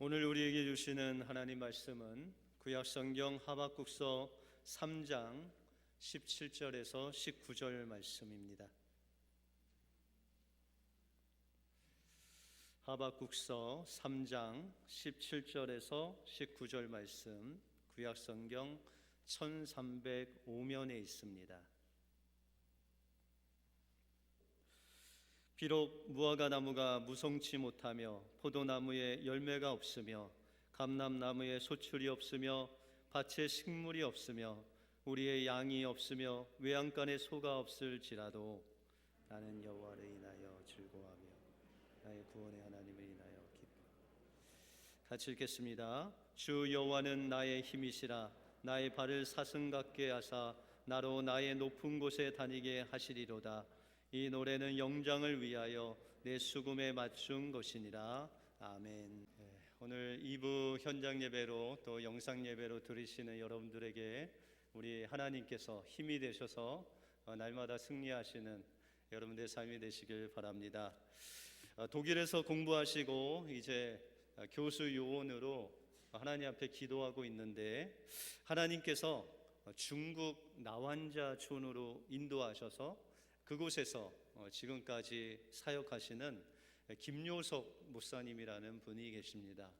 오늘 우리에게 주시는 하나님 말씀은 구약성경 하박국서 3장 17절에서 19절 말씀입니다. 하박국서 3장 17절에서 19절 말씀, 구약성경 1305면에 있습니다. 비록 무화과 나무가 무성치 못하며 포도나무에 열매가 없으며 감람나무에 소출이 없으며 밭에 식물이 없으며 우리의 양이 없으며 외양간에 소가 없을지라도 나는 여호와를 인하여 즐거워하며 나의 구원의 하나님을 인하여 기뻐. 같이 읽겠습니다. 주 여호와는 나의 힘이시라. 나의 발을 사슴 같게 하사 나로 나의 높은 곳에 다니게 하시리로다. 이 노래는 영장을 위하여 내 수금에 맞춘 것이니라. 아멘. 오늘 2부 현장 예배로 또 영상 예배로 들으시는 여러분들에게 우리 하나님께서 힘이 되셔서 날마다 승리하시는 여러분들의 삶이 되시길 바랍니다. 독일에서 공부하시고 이제 교수 요원으로 하나님 앞에 기도하고 있는데, 하나님께서 중국 나완자촌으로 인도하셔서 그곳에서 지금까지 사역하시는 김요석 목사님이라는 분이 계십니다.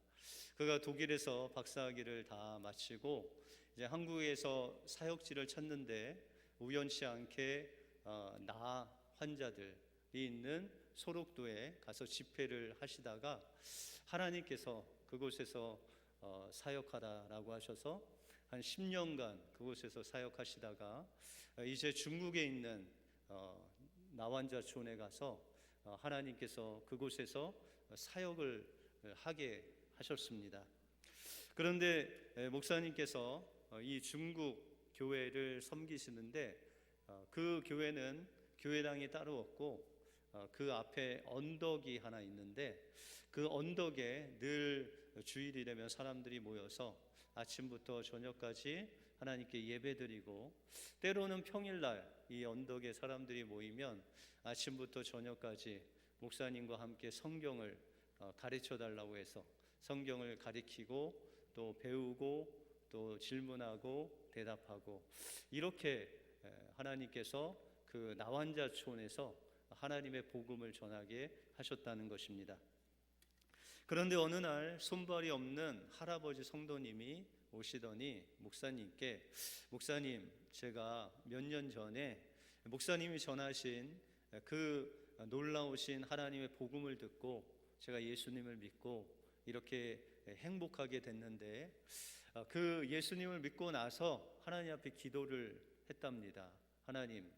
그가 독일에서 박사학위를 다 마치고 이제 한국에서 사역지를 찾는데 우연치 않게 나 환자들이 있는 소록도에 가서 집회를 하시다가 하나님께서 그곳에서 사역하라라고 하셔서 한 10년간 그곳에서 사역하시다가 이제 중국에 있는 나완자촌에 가서 하나님께서 그곳에서 사역을 하게 하셨습니다. 그런데 목사님께서 이 중국 교회를 섬기시는데 그 교회는 교회당이 따로 없고 그 앞에 언덕이 하나 있는데 그 언덕에 늘 주일이 되면 사람들이 모여서 아침부터 저녁까지 하나님께 예배드리고, 때로는 평일날 이 언덕에 사람들이 모이면 아침부터 저녁까지 목사님과 함께 성경을 가르쳐 달라고 해서 성경을 가르치고 또 배우고 또 질문하고 대답하고, 이렇게 하나님께서 그 나완자촌에서 하나님의 복음을 전하게 하셨다는 것입니다. 그런데 어느 날 손발이 없는 할아버지 성도님이 오시더니 목사님께, 목사님, 제가 몇 년 전에 목사님이 전하신 그 놀라우신 하나님의 복음을 듣고 제가 예수님을 믿고 이렇게 행복하게 됐는데, 그 예수님을 믿고 나서 하나님 앞에 기도를 했답니다. 하나님,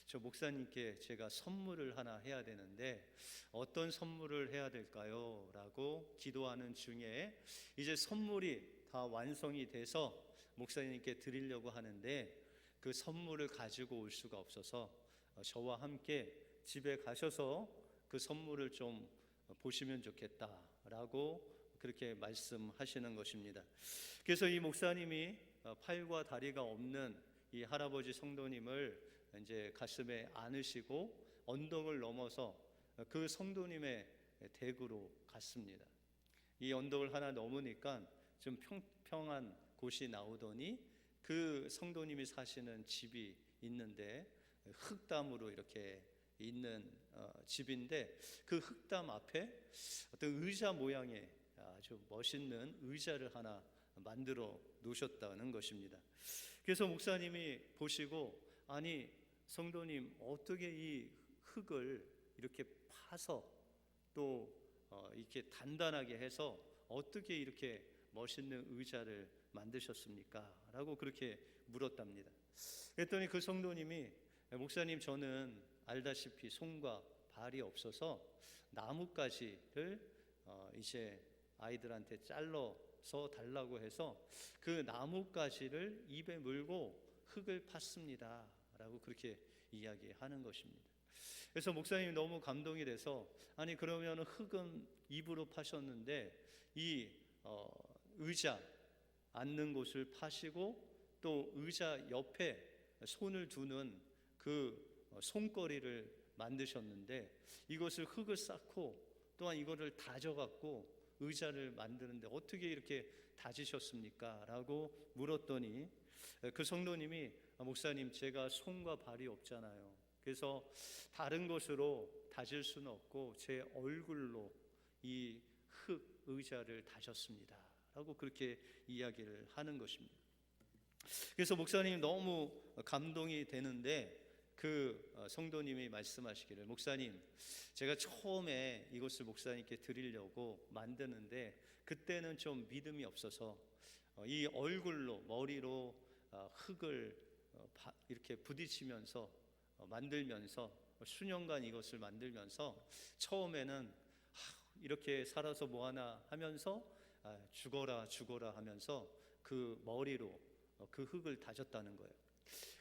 저 목사님께 제가 선물을 하나 해야 되는데 어떤 선물을 해야 될까요? 라고 기도하는 중에 이제 선물이 다 완성이 돼서 목사님께 드리려고 하는데 그 선물을 가지고 올 수가 없어서 저와 함께 집에 가셔서 그 선물을 좀 보시면 좋겠다라고 그렇게 말씀하시는 것입니다. 그래서 이 목사님이 팔과 다리가 없는 이 할아버지 성도님을 이제 가슴에 안으시고 언덕을 넘어서 그 성도님의 댁으로 갔습니다. 이 언덕을 하나 넘으니까 좀 평평한 곳이 나오더니 그 성도님이 사시는 집이 있는데 흙담으로 이렇게 있는 집인데, 그 흙담 앞에 어떤 의자 모양의 아주 멋있는 의자를 하나 만들어 놓으셨다는 것입니다. 그래서 목사님이 보시고, 아니 성도님, 어떻게 이 흙을 이렇게 파서 또 이렇게 단단하게 해서 어떻게 이렇게 멋있는 의자를 만드셨습니까? 라고 그렇게 물었답니다. 그랬더니 그 성도님이, 목사님, 저는 알다시피 손과 발이 없어서 나뭇가지를 이제 아이들한테 잘라서 달라고 해서 그 나뭇가지를 입에 물고 흙을 팠습니다 라고 그렇게 이야기하는 것입니다. 그래서 목사님이 너무 감동이 돼서, 아니 그러면 흙은 입으로 파셨는데 이 의자 앉는 곳을 파시고 또 의자 옆에 손을 두는 그 손거리를 만드셨는데 이것을 흙을 쌓고 또한 이거를 다져갖고 의자를 만드는데 어떻게 이렇게 다지셨습니까? 라고 물었더니 그 성도님이 목사님, 제가 손과 발이 없잖아요. 그래서 다른 것으로 다질 수는 없고 제 얼굴로 이 흙 의자를 다셨습니다. 라고 그렇게 이야기를 하는 것입니다. 그래서 목사님이 너무 감동이 되는데 그 성도님이 말씀하시기를, 목사님, 제가 처음에 이것을 목사님께 드리려고 만드는데 그때는 좀 믿음이 없어서 이 얼굴로, 머리로 흙을 이렇게 부딪히면서 만들면서 수년간 이것을 만들면서 처음에는 이렇게 살아서 뭐하나 하면서 죽어라 하면서 그 머리로 그 흙을 다졌다는 거예요.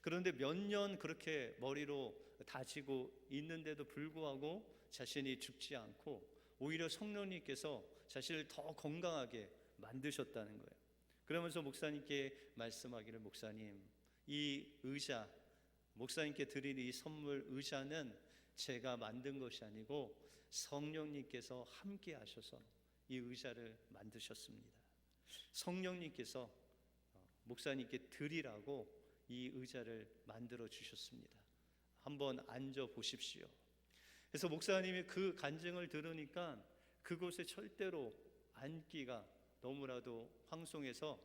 그런데 몇 년 그렇게 머리로 다지고 있는데도 불구하고 자신이 죽지 않고 오히려 성령님께서 자신을 더 건강하게 만드셨다는 거예요. 그러면서 목사님께 말씀하기를, 목사님, 이 의자, 목사님께 드린 이 선물 의자는 제가 만든 것이 아니고 성령님께서 함께 하셔서 이 의자를 만드셨습니다. 성령님께서 목사님께 드리라고 이 의자를 만들어 주셨습니다. 한번 앉아 보십시오. 그래서 목사님이 그 간증을 들으니까 그곳에 절대로 앉기가 너무나도 황송해서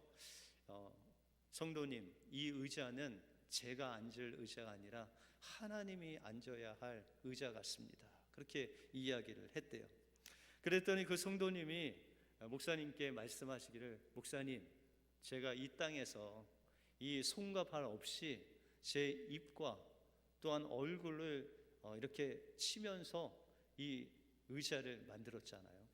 성도님, 이 의자는 제가 앉을 의자가 아니라 하나님이 앉아야 할 의자 같습니다. 그렇게 이야기를 했대요. 그랬더니 그 성도님이 목사님께 말씀하시기를, 목사님, 제가 이 땅에서 이 손과 발 없이 제 입과 또한 얼굴을 이렇게 치면서 이 의자를 만들었잖아요.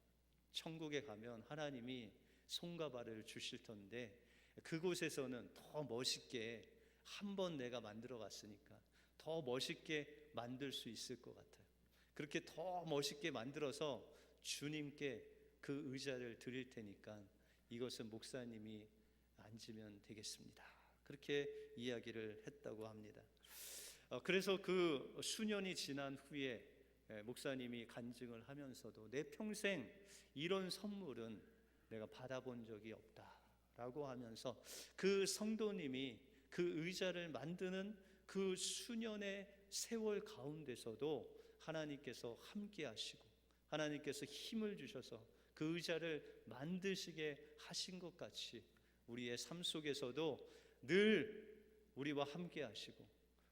천국에 가면 하나님이 손과 발을 주실 텐데 그곳에서는 더 멋있게 한번 내가 만들어 갔으니까 더 멋있게 만들 수 있을 것 같아요. 그렇게 더 멋있게 만들어서 주님께 그 의자를 드릴 테니까 이것은 목사님이 앉으면 되겠습니다. 그렇게 이야기를 했다고 합니다. 그래서 그 수년이 지난 후에 목사님이 간증을 하면서도 내 평생 이런 선물은 내가 받아본 적이 없다라고 하면서 그 성도님이 그 의자를 만드는 그 수년의 세월 가운데서도 하나님께서 함께 하시고 하나님께서 힘을 주셔서 그 의자를 만드시게 하신 것 같이 우리의 삶 속에서도 늘 우리와 함께 하시고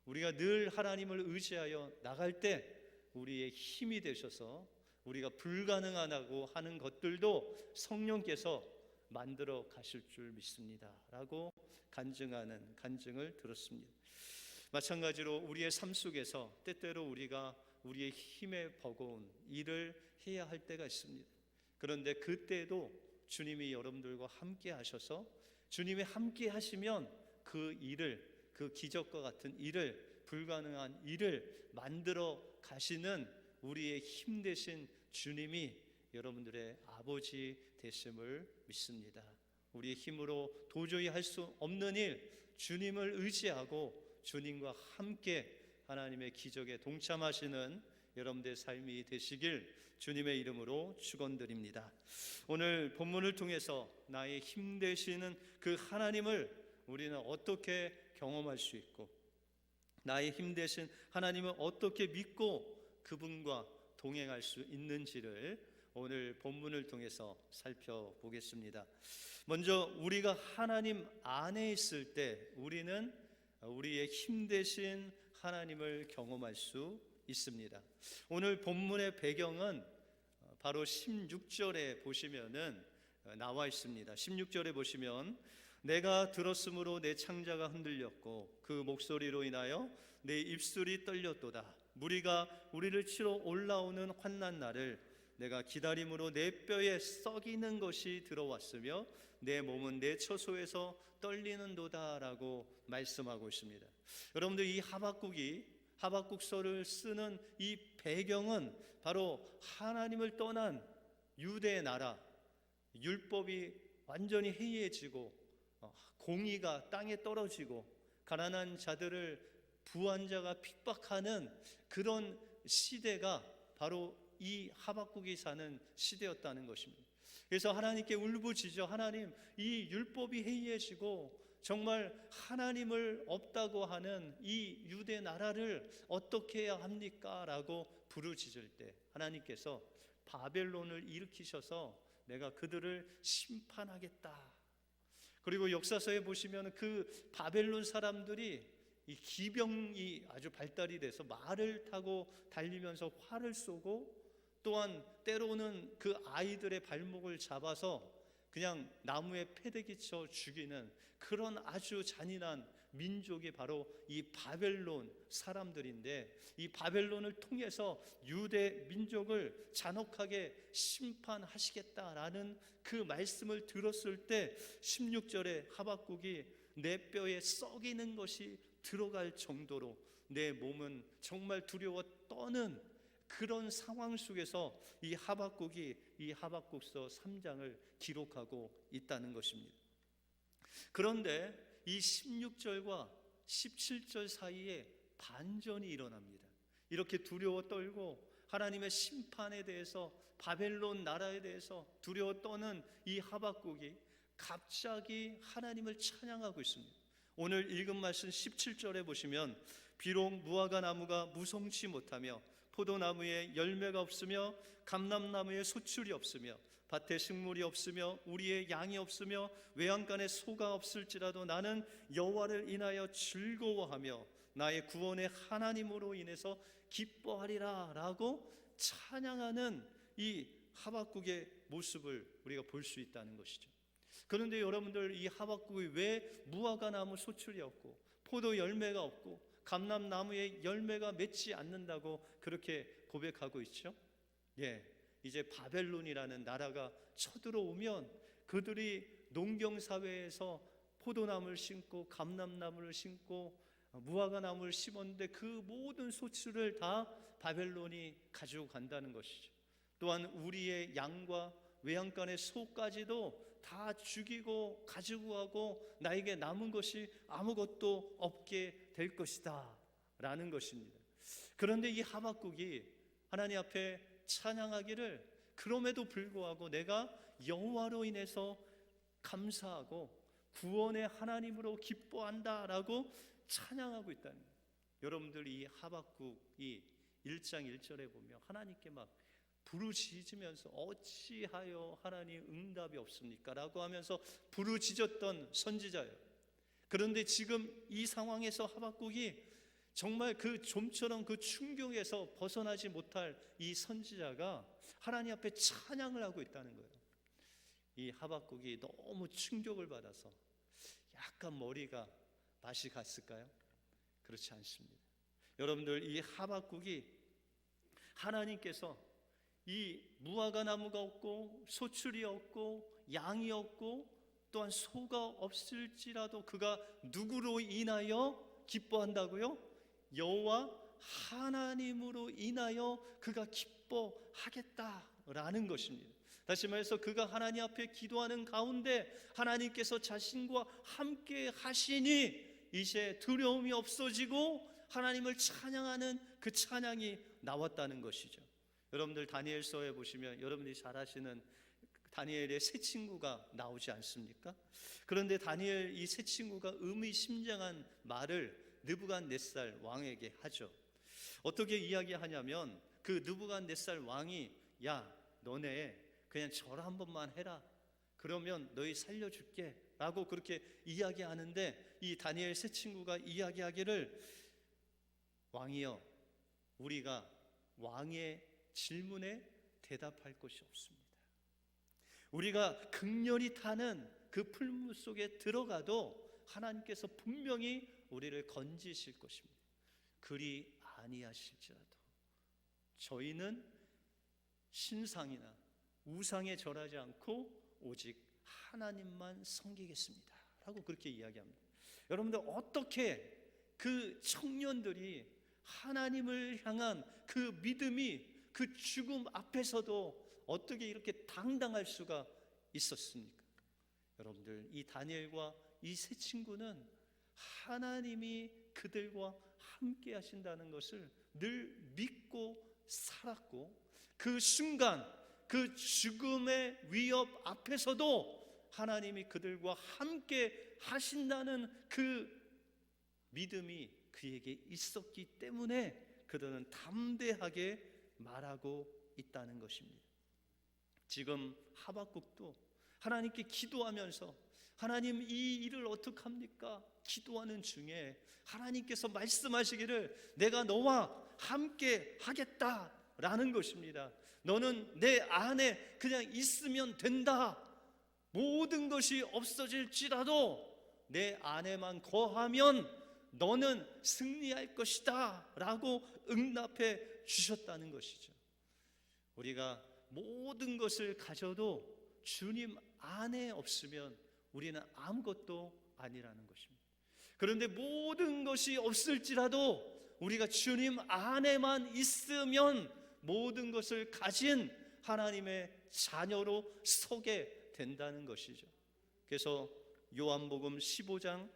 우리가 늘 하나님을 의지하여 나갈 때 우리의 힘이 되셔서 우리가 불가능하다고 하는 것들도 성령께서 만들어 가실 줄 믿습니다 라고 간증하는 간증을 들었습니다. 마찬가지로 우리의 삶 속에서 때때로 우리가 우리의 힘에 버거운 일을 해야 할 때가 있습니다. 그런데 그때도 주님이 여러분들과 함께 하셔서 주님이 함께 하시면 그 일을, 그 기적과 같은 일을, 불가능한 일을 만들어 가시는 우리의 힘 되신 주님이 여러분들의 아버지 되심을 믿습니다. 우리의 힘으로 도저히 할 수 없는 일, 주님을 의지하고 주님과 함께 하나님의 기적에 동참하시는 여러분들의 삶이 되시길 주님의 이름으로 축원드립니다. 오늘 본문을 통해서 나의 힘 되시는 그 하나님을 우리는 어떻게 경험할 수 있고 나의 힘 되신 하나님을 어떻게 믿고 그분과 동행할 수 있는지를 오늘 본문을 통해서 살펴보겠습니다. 먼저 우리가 하나님 안에 있을 때 우리는 우리의 힘 되신 하나님을 경험할 수 있습니다. 오늘 본문의 배경은 바로 16절에 보시면은 나와 있습니다. 16절에 보시면 내가 들었으므로 내 창자가 흔들렸고 그 목소리로 인하여 내 입술이 떨렸도다. 무리가 우리를 치러 올라오는 환난 날을 내가 기다림으로 내 뼈에 썩이는 것이 들어왔으며 내 몸은 내 처소에서 떨리는도다라고 말씀하고 있습니다. 여러분들 이 하박국서를 쓰는 이 배경은 바로 하나님을 떠난 유대의 나라, 율법이 완전히 해이해지고 공의가 땅에 떨어지고 가난한 자들을 부한 자가 핍박하는 그런 시대가 바로 이 하박국이 사는 시대였다는 것입니다. 그래서 하나님께 울부짖어, 하나님, 이 율법이 해이해지고 정말 하나님을 없다고 하는 이 유대 나라를 어떻게 해야 합니까? 라고 부르짖을 때 하나님께서 바벨론을 일으키셔서 내가 그들을 심판하겠다. 그리고 역사서에 보시면 그 바벨론 사람들이 이 기병이 아주 발달이 돼서 말을 타고 달리면서 활을 쏘고, 또한 때로는 그 아이들의 발목을 잡아서 그냥 나무에 패대기 쳐 죽이는 그런 아주 잔인한 민족이 바로 이 바벨론 사람들인데, 이 바벨론을 통해서 유대 민족을 잔혹하게 심판하시겠다라는 그 말씀을 들었을 때 16절에 하박국이 내 뼈에 썩이는 것이 들어갈 정도로 내 몸은 정말 두려워 떠는 그런 상황 속에서 이 하박국이 이 하박국서 3장을 기록하고 있다는 것입니다. 그런데 이 16절과 17절 사이에 반전이 일어납니다. 이렇게 두려워 떨고 하나님의 심판에 대해서, 바벨론 나라에 대해서 두려워 떠는 이 하박국이 갑자기 하나님을 찬양하고 있습니다. 오늘 읽은 말씀 17절에 보시면 비록 무화과 나무가 무성치 못하며 포도나무에 열매가 없으며 감람나무에 소출이 없으며 밭에 식물이 없으며 우리의 양이 없으며 외양간에 소가 없을지라도 나는 여호와를 인하여 즐거워하며 나의 구원의 하나님으로 인해서 기뻐하리라 라고 찬양하는 이 하박국의 모습을 우리가 볼 수 있다는 것이죠. 그런데 여러분들, 이 하박국이 왜 무화과 나무 소출이 없고 포도 열매가 없고 감람나무에 열매가 맺지 않는다고 그렇게 고백하고 있죠? 이제 바벨론이라는 나라가 쳐들어오면 그들이 농경사회에서 포도나무를 심고 감람나무를 심고 무화과 나무를 심었는데 그 모든 소출을 다 바벨론이 가지고 간다는 것이죠. 또한 우리의 양과 외양간의 소까지도 다 죽이고 가지고 가고 나에게 남은 것이 아무것도 없게 될 것이다 라는 것입니다. 그런데 이 하박국이 하나님 앞에 찬양하기를, 그럼에도 불구하고 내가 여호와로 인해서 감사하고 구원의 하나님으로 기뻐한다라고 찬양하고 있다는 거예요. 여러분들, 이 하박국이 1장 1절에 보면 하나님께 막 부르짖으면서 어찌하여 하나님 응답이 없습니까? 라고 하면서 부르짖었던 선지자예요. 그런데 지금 이 상황에서 하박국이 정말 그 좀처럼 그 충격에서 벗어나지 못할 이 선지자가 하나님 앞에 찬양을 하고 있다는 거예요. 이 하박국이 너무 충격을 받아서 약간 머리가 맛이 갔을까요? 그렇지 않습니다. 여러분들, 이 하박국이 하나님께서 이 무화과 나무가 없고 소출이 없고 양이 없고 또한 소가 없을지라도 그가 누구로 인하여 기뻐한다고요? 여호와 하나님으로 인하여 그가 기뻐하겠다라는 것입니다. 다시 말해서 그가 하나님 앞에 기도하는 가운데 하나님께서 자신과 함께 하시니 이제 두려움이 없어지고 하나님을 찬양하는 그 찬양이 나왔다는 것이죠. 여러분들, 다니엘서에 보시면 여러분들이 잘 아시는 다니엘의 세 친구가 나오지 않습니까? 그런데 다니엘 이 세 친구가 의미심장한 말을 느부갓네살 왕에게 하죠. 어떻게 이야기하냐면 그 느부갓네살 왕이, 야, 너네 그냥 절 한 번만 해라, 그러면 너희 살려줄게 라고 그렇게 이야기하는데, 이 다니엘 세 친구가 이야기하기를, 왕이여, 우리가 왕의 질문에 대답할 것이 없습니다. 우리가 극렬히 타는 그 풀무 속에 들어가도 하나님께서 분명히 우리를 건지실 것입니다. 그리 아니하실지라도 저희는 신상이나 우상에 절하지 않고 오직 하나님만 섬기겠습니다 라고 그렇게 이야기합니다. 여러분들, 어떻게 그 청년들이 하나님을 향한 그 믿음이 그 죽음 앞에서도 어떻게 이렇게 당당할 수가 있었습니까? 여러분들, 이 다니엘과 이 세 친구는 하나님이 그들과 함께 하신다는 것을 늘 믿고 살았고, 그 순간 그 죽음의 위협 앞에서도 하나님이 그들과 함께 하신다는 그 믿음이 그에게 있었기 때문에 그들은 담대하게 말하고 있다는 것입니다. 지금 하박국도 하나님께 기도하면서 하나님 이 일을 어떡합니까? 기도하는 중에 하나님께서 말씀하시기를 내가 너와 함께 하겠다라는 것입니다. 너는 내 안에 그냥 있으면 된다. 모든 것이 없어질지라도 내 안에만 거하면 너는 승리할 것이다 라고 응답해 주셨다는 것이죠. 우리가 모든 것을 가져도 주님 안에 없으면 우리는 아무것도 아니라는 것입니다. 그런데 모든 것이 없을지라도 우리가 주님 안에만 있으면 모든 것을 가진 하나님의 자녀로 서게 된다는 것이죠. 그래서 요한복음 15장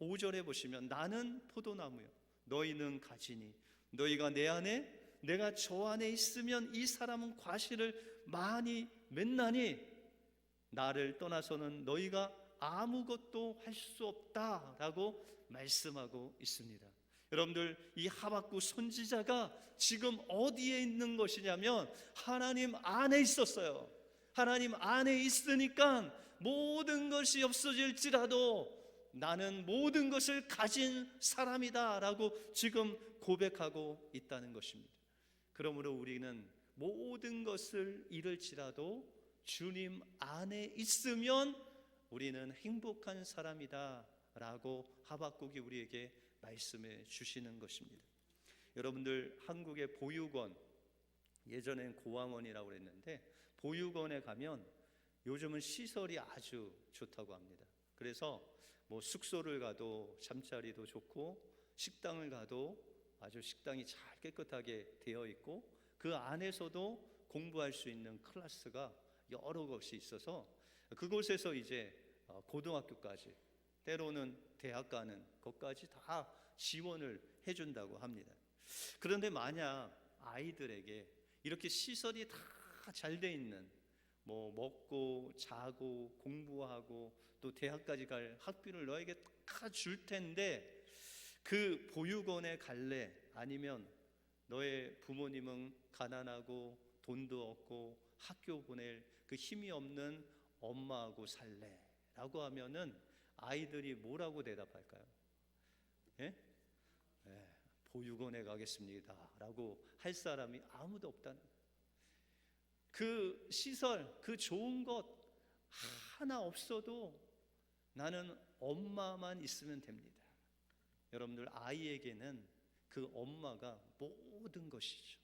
5절에 보시면 나는 포도나무요 너희는 가지니 너희가 내 안에 내가 저 안에 있으면 이 사람은 과실을 많이 맺나니 나를 떠나서는 너희가 아무것도 할 수 없다라고 말씀하고 있습니다. 여러분들, 이 하박국 선지자가 지금 어디에 있는 것이냐면 하나님 안에 있었어요. 하나님 안에 있으니까 모든 것이 없어질지라도 나는 모든 것을 가진 사람이다 라고 지금 고백하고 있다는 것입니다. 그러므로 우리는 모든 것을 잃을지라도 주님 안에 있으면 우리는 행복한 사람이다 라고 하박국이 우리에게 말씀해 주시는 것입니다. 여러분들, 한국의 보육원, 예전엔 고아원이라고 그랬는데 보육원에 가면 요즘은 시설이 아주 좋다고 합니다. 그래서 뭐 숙소를 가도 잠자리도 좋고 식당을 가도 아주 식당이 잘 깨끗하게 되어 있고 그 안에서도 공부할 수 있는 클래스가 여러 곳이 있어서 그곳에서 이제 고등학교까지 때로는 대학 가는 것까지 다 지원을 해준다고 합니다. 그런데 만약 아이들에게 이렇게 시설이 다 잘 돼 있는 뭐 먹고 자고 공부하고 또 대학까지 갈 학비를 너에게 다 줄 텐데 그 보육원에 갈래? 아니면 너의 부모님은 가난하고 돈도 없고 학교 보낼 그 힘이 없는 엄마하고 살래? 라고 하면은 아이들이 뭐라고 대답할까요? 예? 네, 보육원에 가겠습니다 라고 할 사람이 아무도 없다는, 그 시설, 그 좋은 것 하나 없어도 나는 엄마만 있으면 됩니다. 여러분들, 아이에게는 그 엄마가 모든 것이죠.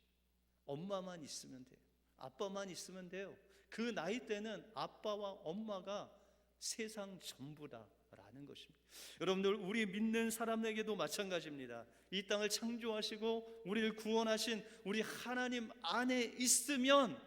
엄마만 있으면 돼요. 아빠만 있으면 돼요. 그 나이 때는 아빠와 엄마가 세상 전부다라는 것입니다. 여러분들, 우리 믿는 사람에게도 마찬가지입니다. 이 땅을 창조하시고 우리를 구원하신 우리 하나님 안에 있으면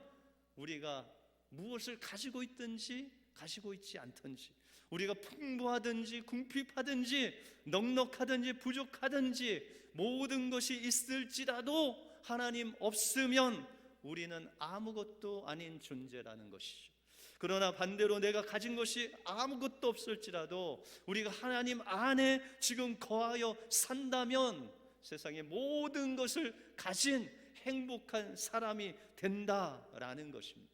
우리가 무엇을 가지고 있든지 가지고 있지 않든지, 우리가 풍부하든지 궁핍하든지 넉넉하든지 부족하든지 모든 것이 있을지라도 하나님 없으면 우리는 아무것도 아닌 존재라는 것이죠. 그러나 반대로 내가 가진 것이 아무것도 없을지라도 우리가 하나님 안에 지금 거하여 산다면 세상의 모든 것을 가진 행복한 사람이 된다라는 것입니다.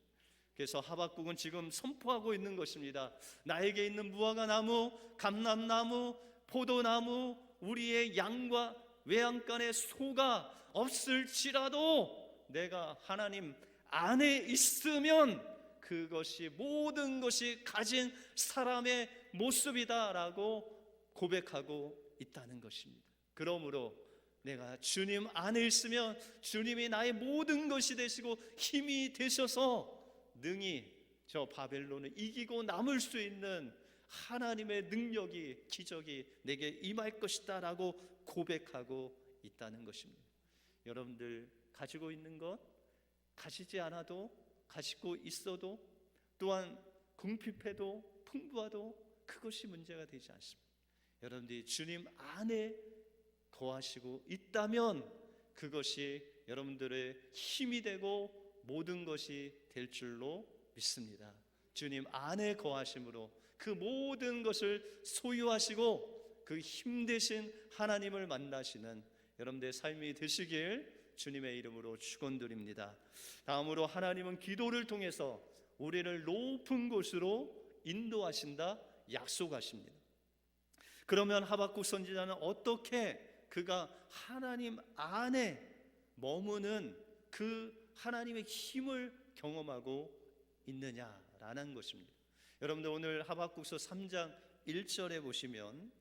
그래서 하박국은 지금 선포하고 있는 것입니다. 나에게 있는 무화과 나무, 감람나무, 포도나무, 우리의 양과 외양간의 소가 없을지라도 내가 하나님 안에 있으면 그것이 모든 것이 가진 사람의 모습이다라고 고백하고 있다는 것입니다. 그러므로 내가 주님 안에 있으면 주님이 나의 모든 것이 되시고 힘이 되셔서 능히 저 바벨론을 이기고 남을 수 있는 하나님의 능력이, 기적이 내게 임할 것이다 라고 고백하고 있다는 것입니다. 여러분들, 가지고 있는 것, 가지지 않아도, 가지고 있어도, 또한 궁핍해도 풍부하도 그것이 문제가 되지 않습니다. 여러분들이 주님 안에 거하시고 있다면 그것이 여러분들의 힘이 되고 모든 것이 될 줄로 믿습니다. 주님 안에 거하심으로 그 모든 것을 소유하시고 그 힘 되신 하나님을 만나시는 여러분들의 삶이 되시길 주님의 이름으로 축원드립니다. 다음으로 하나님은 기도를 통해서 우리를 높은 곳으로 인도하신다 약속하십니다. 그러면 하박국 선지자는 어떻게 그가 하나님 안에 머무는 그 하나님의 힘을 경험하고 있느냐라는 것입니다. 여러분들 오늘 하박국서 3장 1절에 보시면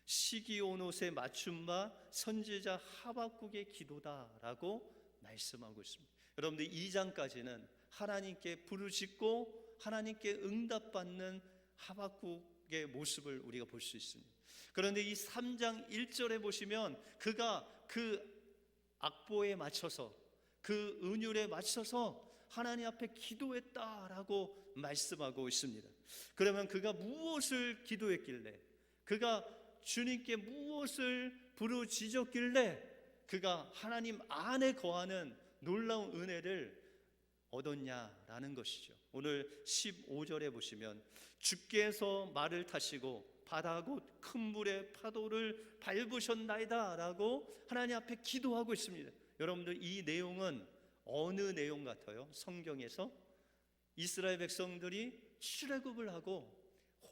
시기온옷에 맞춘 바 선지자 하박국의 기도다라고 말씀하고 있습니다. 여러분들 2장까지는 하나님께 부르짖고 하나님께 응답받는 하박국의 모습을 우리가 볼 수 있습니다. 그런데 이 3장 1절에 보시면 그가 그 악보에 맞춰서 그 은율에 맞춰서 하나님 앞에 기도했다라고 말씀하고 있습니다. 그러면 그가 무엇을 기도했길래, 그가 주님께 무엇을 부르짖었길래 그가 하나님 안에 거하는 놀라운 은혜를 얻었냐라는 것이죠. 오늘 15절에 보시면 주께서 말을 타시고 바다 곧 큰 물의 파도를 밟으셨나이다 라고 하나님 앞에 기도하고 있습니다. 여러분들 이 내용은 어느 내용 같아요? 성경에서 이스라엘 백성들이 출애굽을 하고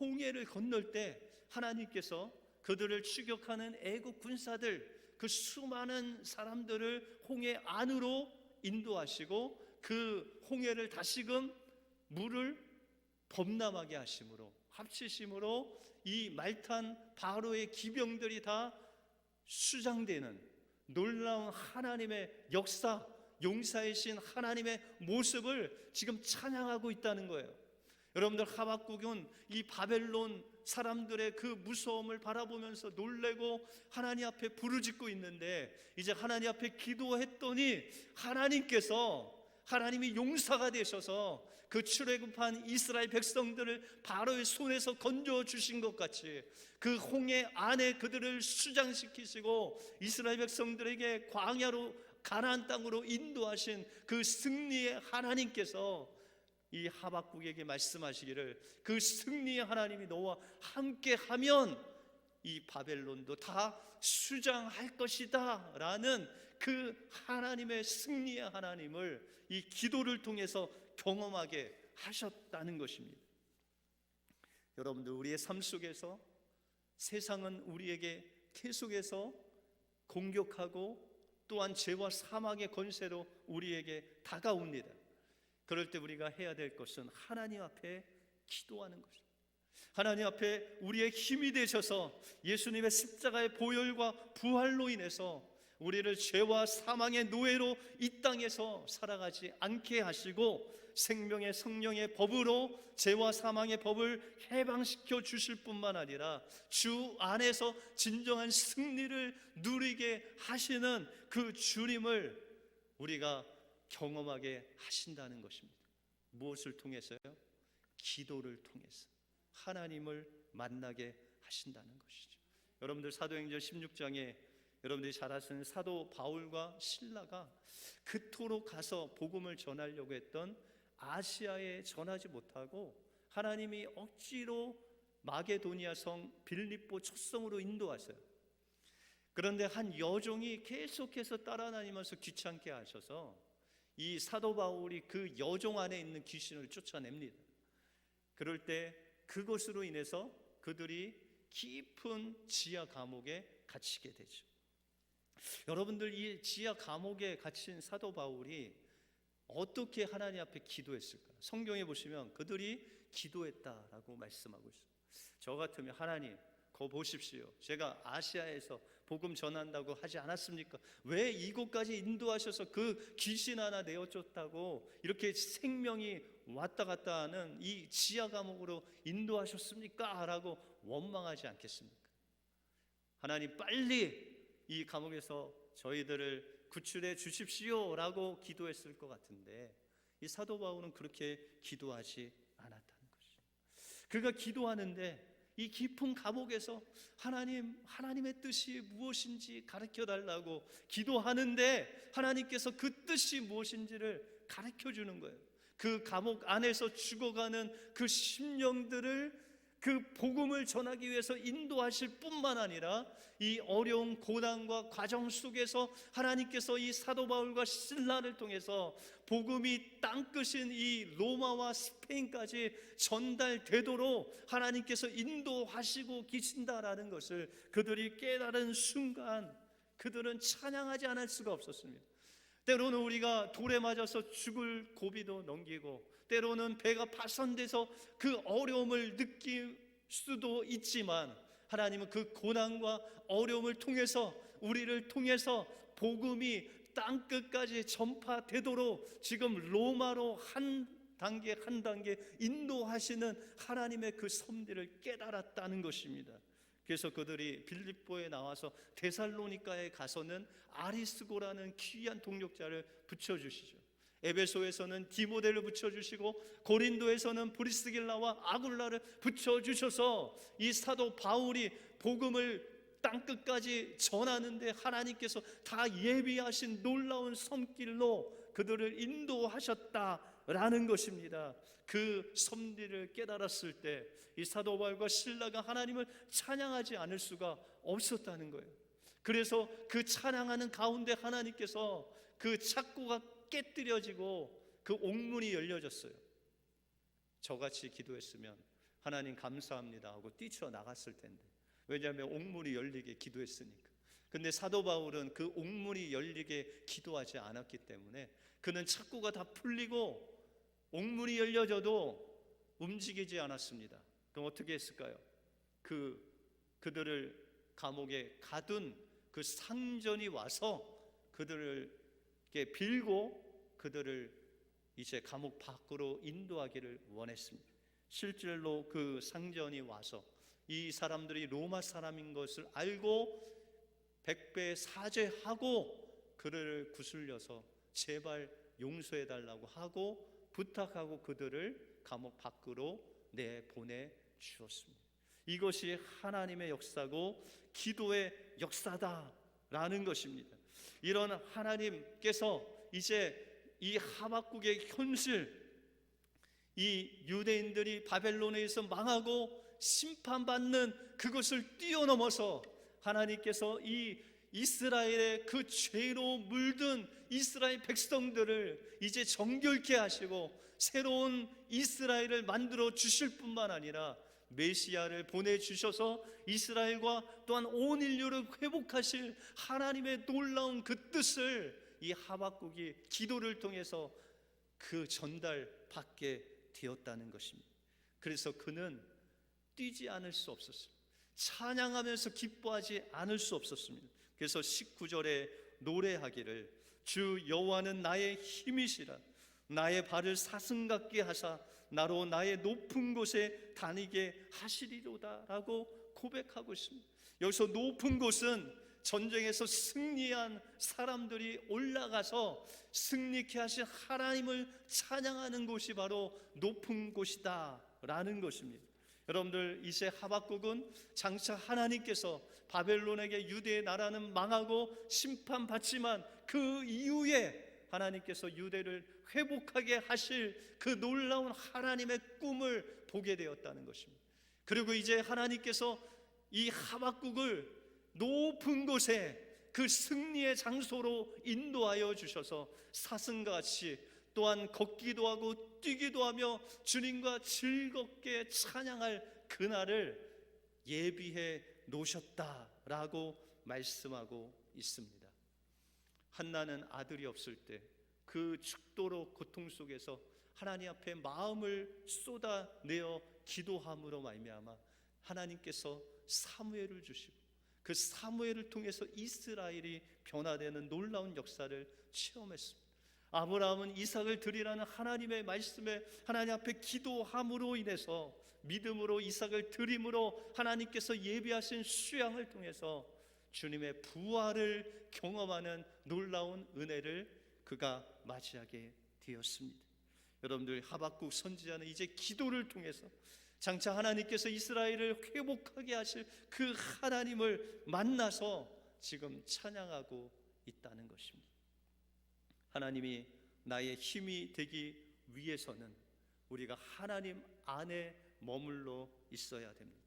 홍해를 건널 때 하나님께서 그들을 추격하는 애국 군사들, 그 수많은 사람들을 홍해 안으로 인도하시고 그 홍해를 다시금 물을 범람하게 하심으로, 합치심으로 이 말탄 바로의 기병들이 다 수장되는 놀라운 하나님의 역사, 용사이신 하나님의 모습을 지금 찬양하고 있다는 거예요. 여러분들 하박국은 이 바벨론 사람들의 그 무서움을 바라보면서 놀래고 하나님 앞에 부르짖고 있는데, 이제 하나님 앞에 기도했더니 하나님이 용사가 되셔서 그 출애굽한 이스라엘 백성들을 바로의 손에서 건져 주신 것 같이 그 홍해 안에 그들을 수장시키시고 이스라엘 백성들에게 광야로 가나안 땅으로 인도하신 그 승리의 하나님께서 이 하박국에게 말씀하시기를, 그 승리의 하나님이 너와 함께하면 이 바벨론도 다 수장할 것이다 라는 그 하나님의 승리의 하나님을 이 기도를 통해서 경험하게 하셨다는 것입니다. 여러분들 우리의 삶 속에서 세상은 우리에게 계속해서 공격하고 또한 죄와 사망의 권세로 우리에게 다가옵니다. 그럴 때 우리가 해야 될 것은 하나님 앞에 기도하는 것입니다. 하나님 앞에 우리의 힘이 되셔서 예수님의 십자가의 보혈과 부활로 인해서 우리를 죄와 사망의 노예로 이 땅에서 살아가지 않게 하시고 생명의 성령의 법으로 죄와 사망의 법을 해방시켜 주실 뿐만 아니라 주 안에서 진정한 승리를 누리게 하시는 그 주님을 우리가 경험하게 하신다는 것입니다. 무엇을 통해서요? 기도를 통해서 하나님을 만나게 하신다는 것이죠. 여러분들 사도행전 16장에 여러분들이 잘 아시는 사도 바울과 실라가 그토록 가서 복음을 전하려고 했던 아시아에 전하지 못하고 하나님이 억지로 마게도니아 성 빌립보 촛성으로 인도하세요. 그런데 한 여종이 계속해서 따라다니면서 귀찮게 하셔서 이 사도 바울이 그 여종 안에 있는 귀신을 쫓아냅니다. 그럴 때 그것으로 인해서 그들이 깊은 지하 감옥에 갇히게 되죠. 여러분들 이 지하 감옥에 갇힌 사도 바울이 어떻게 하나님 앞에 기도했을까? 성경에 보시면 그들이 기도했다라고 말씀하고 있어요. 저 같으면 하나님, 거 보십시오. 제가 아시아에서 복음 전한다고 하지 않았습니까? 왜 이곳까지 인도하셔서 그 귀신 하나 내어줬다고 이렇게 생명이 왔다 갔다 하는 이 지하 감옥으로 인도하셨습니까? 라고 원망하지 않겠습니까? 하나님 빨리 이 감옥에서 저희들을 구출해 주십시오 라고 기도했을 것 같은데 이 사도 바울은 그렇게 기도하지 않았다는 것이죠. 그가 기도하는데 이 깊은 감옥에서 하나님의 뜻이 무엇인지 가르쳐 달라고 기도하는데 하나님께서 그 뜻이 무엇인지를 가르쳐 주는 거예요. 그 감옥 안에서 죽어가는 그 심령들을 그 복음을 전하기 위해서 인도하실 뿐만 아니라 이 어려운 고난과 과정 속에서 하나님께서 이 사도 바울과 실라를 통해서 복음이 땅끝인 이 로마와 스페인까지 전달되도록 하나님께서 인도하시고 계신다라는 것을 그들이 깨달은 순간 그들은 찬양하지 않을 수가 없었습니다. 때로는 우리가 돌에 맞아서 죽을 고비도 넘기고, 때로는 배가 파손돼서 그 어려움을 느낄 수도 있지만, 하나님은 그 고난과 어려움을 통해서 우리를 통해서 복음이 땅끝까지 전파되도록 지금 로마로 한 단계 한 단계 인도하시는 하나님의 그 섭리를 깨달았다는 것입니다. 그래서 그들이 빌립보에 나와서 데살로니가에 가서는 아리스고라는 귀한 동역자를 붙여주시죠. 에베소에서는 디모데를 붙여주시고 고린도에서는 브리스길라와 아굴라를 붙여주셔서 이 사도 바울이 복음을 땅끝까지 전하는데 하나님께서 다 예비하신 놀라운 손길로 그들을 인도하셨다라는 것입니다. 그 섭리를 깨달았을 때 이 사도 바울과 실라가 하나님을 찬양하지 않을 수가 없었다는 거예요. 그래서 그 찬양하는 가운데 하나님께서 그 착고가 깨뜨려지고 그 옥문이 열려졌어요. 저같이 기도했으면 하나님 감사합니다 하고 뛰쳐나갔을 텐데, 왜냐하면 옥문이 열리게 기도했으니까. 근데 사도 바울은 그 옥문이 열리게 기도하지 않았기 때문에 그는 착고가 다 풀리고 옥문이 열려져도 움직이지 않았습니다. 그럼 어떻게 했을까요? 그들을 감옥에 가둔 그 상전이 와서 그들을 빌고 그들을 이제 감옥 밖으로 인도하기를 원했습니다. 실제로 그 상전이 와서 이 사람들이 로마 사람인 것을 알고 100배 사죄하고 그를 구슬려서 제발 용서해달라고 하고 부탁하고 그들을 감옥 밖으로 내보내 주었습니다. 이것이 하나님의 역사고 기도의 역사다라는 것입니다. 이런 하나님께서 이제 이 하박국의 현실, 이 유대인들이 바벨론에서 망하고 심판받는 그것을 뛰어넘어서 하나님께서 이 이스라엘의 그 죄로 물든 이스라엘 백성들을 이제 정결케 하시고 새로운 이스라엘을 만들어 주실 뿐만 아니라 메시아를 보내주셔서 이스라엘과 또한 온 인류를 회복하실 하나님의 놀라운 그 뜻을 이 하박국이 기도를 통해서 그 전달받게 되었다는 것입니다. 그래서 그는 뛰지 않을 수 없었습니다. 찬양하면서 기뻐하지 않을 수 없었습니다. 그래서 19절에 노래하기를 주 여호와는 나의 힘이시라 나의 발을 사슴 같게 하사 나로 나의 높은 곳에 다니게 하시리로다 라고 고백하고 있습니다. 여기서 높은 곳은 전쟁에서 승리한 사람들이 올라가서 승리케 하신 하나님을 찬양하는 곳이 바로 높은 곳이다 라는 것입니다. 여러분들, 이제 하박국은 장차 하나님께서 바벨론에게 유대의 나라는 망하고 심판받지만 그 이후에 하나님께서 유대를 회복하게 하실 그 놀라운 하나님의 꿈을 보게 되었다는 것입니다. 그리고 이제 하나님께서 이 하박국을 높은 곳에 그 승리의 장소로 인도하여 주셔서 사슴같이 또한 걷기도 하고 뛰기도 하며 주님과 즐겁게 찬양할 그날을 예비해 놓으셨다라고 말씀하고 있습니다. 한나는 아들이 없을 때 그 죽도록 고통 속에서 하나님 앞에 마음을 쏟아내어 기도함으로 말미암아 하나님께서 사무엘을 주시고 그 사무엘을 통해서 이스라엘이 변화되는 놀라운 역사를 체험했습니다. 아브라함은 이삭을 드리라는 하나님의 말씀에 하나님 앞에 기도함으로 인해서 믿음으로 이삭을 드림으로 하나님께서 예비하신 수양을 통해서 주님의 부활을 경험하는 놀라운 은혜를 그가 맞이하게 되었습니다. 여러분들, 하박국 선지자는 이제 기도를 통해서 장차 하나님께서 이스라엘을 회복하게 하실 그 하나님을 만나서 지금 찬양하고 있다는 것입니다. 하나님이 나의 힘이 되기 위해서는 우리가 하나님 안에 머물러 있어야 됩니다.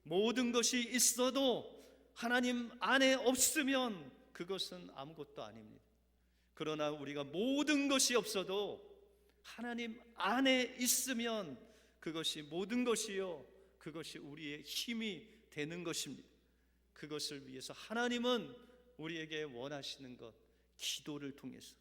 모든 것이 있어도 하나님 안에 없으면 그것은 아무것도 아닙니다. 그러나 우리가 모든 것이 없어도 하나님 안에 있으면 그것이 모든 것이요, 그것이 우리의 힘이 되는 것입니다. 그것을 위해서 하나님은 우리에게 원하시는 것, 기도를 통해서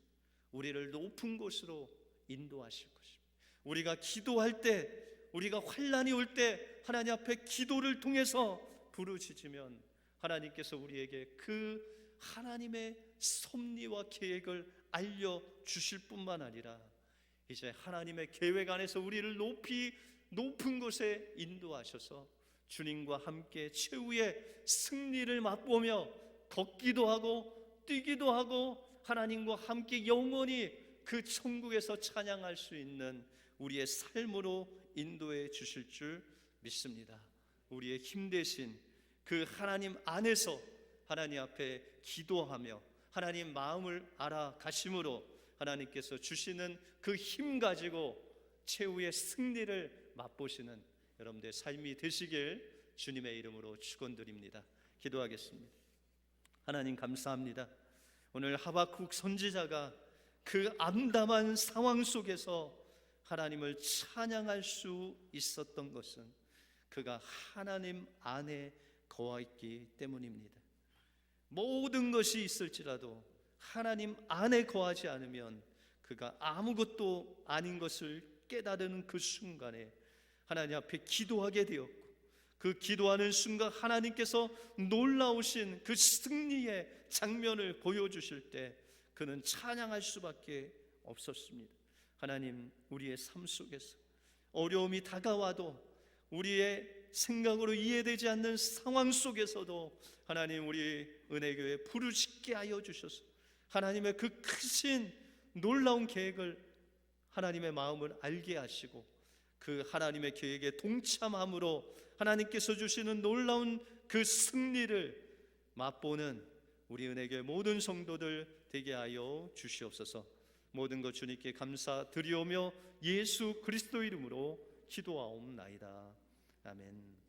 우리를 높은 곳으로 인도하실 것입니다. 우리가 기도할 때, 우리가 환난이 올 때 하나님 앞에 기도를 통해서 부르짖으면 하나님께서 우리에게 그 하나님의 섭리와 계획을 알려주실 뿐만 아니라 이제 하나님의 계획 안에서 우리를 높이 높은 곳에 인도하셔서 주님과 함께 최후의 승리를 맛보며 걷기도 하고 뛰기도 하고 하나님과 함께 영원히 그 천국에서 찬양할 수 있는 우리의 삶으로 인도해 주실 줄 믿습니다. 우리의 힘 대신 그 하나님 안에서 하나님 앞에 기도하며 하나님 마음을 알아가심으로 하나님께서 주시는 그 힘 가지고 최후의 승리를 맛보시는 여러분들의 삶이 되시길 주님의 이름으로 축원드립니다. 기도하겠습니다. 하나님 감사합니다. 오늘 하박국 선지자가 그 암담한 상황 속에서 하나님을 찬양할 수 있었던 것은 그가 하나님 안에 거하였기 때문입니다. 모든 것이 있을지라도 하나님 안에 거하지 않으면 그가 아무것도 아닌 것을 깨달은 그 순간에 하나님 앞에 기도하게 되었고, 그 기도하는 순간 하나님께서 놀라우신 그 승리의 장면을 보여주실 때 그는 찬양할 수밖에 없었습니다. 하나님, 우리의 삶 속에서 어려움이 다가와도 우리의 생각으로 이해되지 않는 상황 속에서도 하나님, 우리 은혜교회 부르짖게 하여 주셔서 하나님의 그 크신 놀라운 계획을 하나님의 마음을 알게 하시고 그 하나님의 계획에 동참함으로 하나님께서 주시는 놀라운 그 승리를 맛보는 우리 은혜교회 모든 성도들 되게 하여 주시옵소서. 모든 것 주님께 감사드리오며 예수 그리스도 이름으로 기도하옵나이다. 아멘.